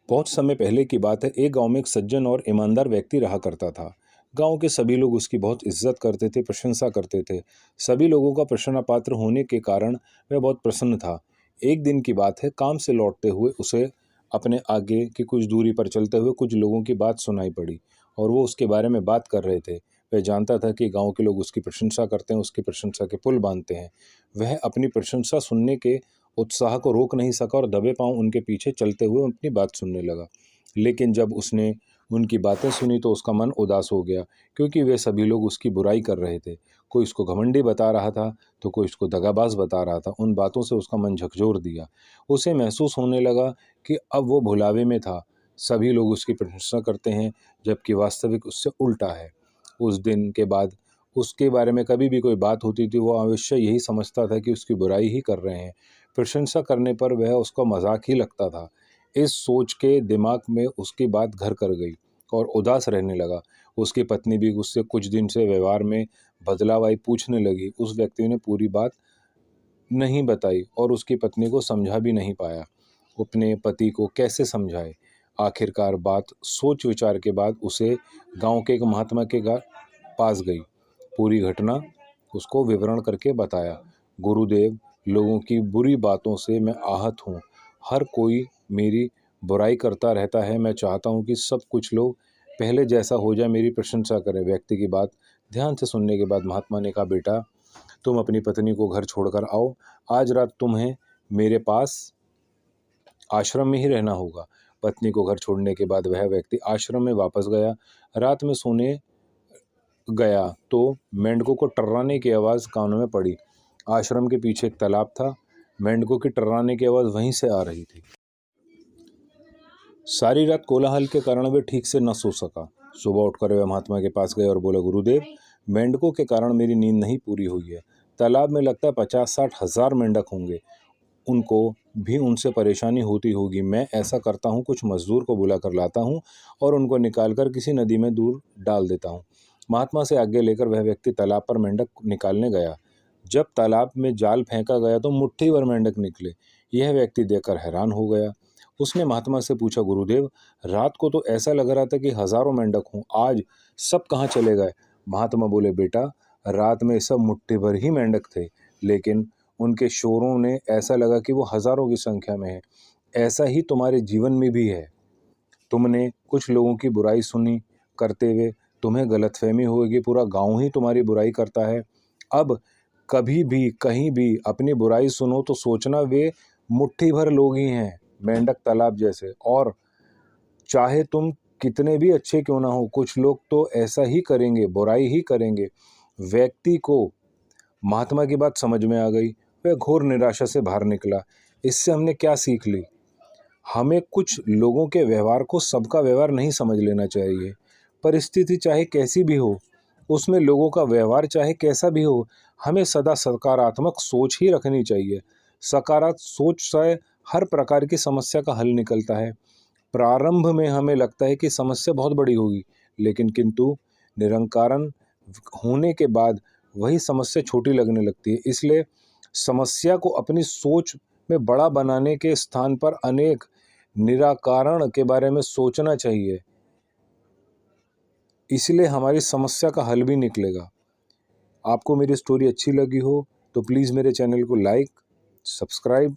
बहुत समय पहले की बात है। एक गांव में एक सज्जन और ईमानदार व्यक्ति रहा करता था। गांव के सभी लोग उसकी बहुत इज्जत करते थे, प्रशंसा करते थे। सभी लोगों का प्रशंसा पात्र होने के कारण वह बहुत प्रसन्न था। एक दिन की बात है, काम से लौटते हुए उसे अपने आगे की कुछ दूरी पर चलते हुए कुछ लोगों की बात सुनाई पड़ी और वो उसके बारे में बात कर रहे थे। वह जानता था कि गांव के लोग उसकी प्रशंसा करते हैं, उसकी प्रशंसा के पुल बांधते हैं। वह अपनी प्रशंसा सुनने के उत्साह को रोक नहीं सका और दबे पांव उनके पीछे चलते हुए अपनी बात सुनने लगा। लेकिन जब उसने उनकी बातें सुनी तो उसका मन उदास हो गया, क्योंकि वे सभी लोग उसकी बुराई कर रहे थे। कोई उसको घमंडी बता रहा था तो कोई उसको दगाबाज बता रहा था। उन बातों से उसका मन झकझोर दिया। उसे महसूस होने लगा कि अब वो भुलावे में था। सभी लोग उसकी प्रशंसा करते हैं, जबकि वास्तविक उससे उल्टा है। उस दिन के बाद उसके बारे में कभी भी कोई बात होती थी, वो अवश्य यही समझता था कि उसकी बुराई ही कर रहे हैं। प्रशंसा करने पर वह उसका मजाक ही लगता था। इस सोच के दिमाग में उसकी बात घर कर गई और उदास रहने लगा। उसकी पत्नी भी उससे कुछ दिन से व्यवहार में बदलाव आई पूछने लगी। उस व्यक्ति ने पूरी बात नहीं बताई और उसकी पत्नी को समझा भी नहीं पाया। अपने पति को कैसे समझाए? आखिरकार बात सोच विचार के बाद उसे गांव के एक महात्मा के पास गई। पूरी घटना उसको विवरण करके बताया। गुरुदेव, लोगों की बुरी बातों से मैं आहत हूँ। हर कोई मेरी बुराई करता रहता है। मैं चाहता हूँ कि सब कुछ लोग पहले जैसा हो जाए, मेरी प्रशंसा करें। व्यक्ति की बात ध्यान से सुनने के बाद महात्मा ने कहा, बेटा, तुम अपनी पत्नी को घर छोड़कर आओ। आज रात तुम्हें मेरे पास आश्रम में ही रहना होगा। पत्नी को घर छोड़ने के बाद वह व्यक्ति आश्रम में वापस गया। रात में सोने गया तो मेंढकों को टर्राने की आवाज़ कानों में पड़ी। आश्रम के पीछे एक तालाब था। मेंढकों की टर्राने की आवाज़ वहीं से आ रही थी। सारी रात कोलाहल के कारण वे ठीक से न सो सका। सुबह उठकर वह महात्मा के पास गए और बोले, गुरुदेव, मेंढकों के कारण मेरी नींद नहीं पूरी हुई है। तालाब में लगता है 50-60 हज़ार मेंढक होंगे। उनको भी उनसे परेशानी होती होगी। मैं ऐसा करता हूँ, कुछ मजदूर को बुला कर लाता हूँ और उनको निकालकर किसी नदी में दूर डाल देता हूँ। महात्मा से आज्ञा लेकर वह व्यक्ति तालाब पर मेंढक निकालने गया। जब तालाब में जाल फेंका गया तो मुट्ठी भर मेंढक निकले। यह व्यक्ति देखकर हैरान हो गया। उसने महात्मा से पूछा, गुरुदेव, रात को तो ऐसा लग रहा था कि हजारों मेंढक हों, आज सब कहाँ चले गए? महात्मा बोले, बेटा, रात में सब मुट्ठी भर ही मेंढक थे, लेकिन उनके शोरों ने ऐसा लगा कि वो हजारों की संख्या में है। ऐसा ही तुम्हारे जीवन में भी है। तुमने कुछ लोगों की बुराई सुनी करते हुए, तुम्हें गलतफहमी होगी पूरा गांव ही तुम्हारी बुराई करता है। अब कभी भी कहीं भी अपनी बुराई सुनो तो सोचना वे मुट्ठी भर लोग ही हैं, मेंढक तालाब जैसे। और चाहे तुम कितने भी अच्छे क्यों ना हो, कुछ लोग तो ऐसा ही करेंगे, बुराई ही करेंगे। व्यक्ति को महात्मा की बात समझ में आ गई। वह घोर निराशा से बाहर निकला। इससे हमने क्या सीख ली? हमें कुछ लोगों के व्यवहार को सबका व्यवहार नहीं समझ लेना चाहिए। परिस्थिति चाहे कैसी भी हो, उसमें लोगों का व्यवहार चाहे कैसा भी हो, हमें सदा सकारात्मक सोच ही रखनी चाहिए। सकारात्मक सोच से हर प्रकार की समस्या का हल निकलता है। प्रारंभ में हमें लगता है कि समस्या बहुत बड़ी होगी, लेकिन किंतु निरंकारण होने के बाद वही समस्या छोटी लगने लगती है। इसलिए समस्या को अपनी सोच में बड़ा बनाने के स्थान पर अनेक निराकरण के बारे में सोचना चाहिए। इसलिए हमारी समस्या का हल भी निकलेगा। आपको मेरी स्टोरी अच्छी लगी हो तो प्लीज़ मेरे चैनल को लाइक, सब्सक्राइब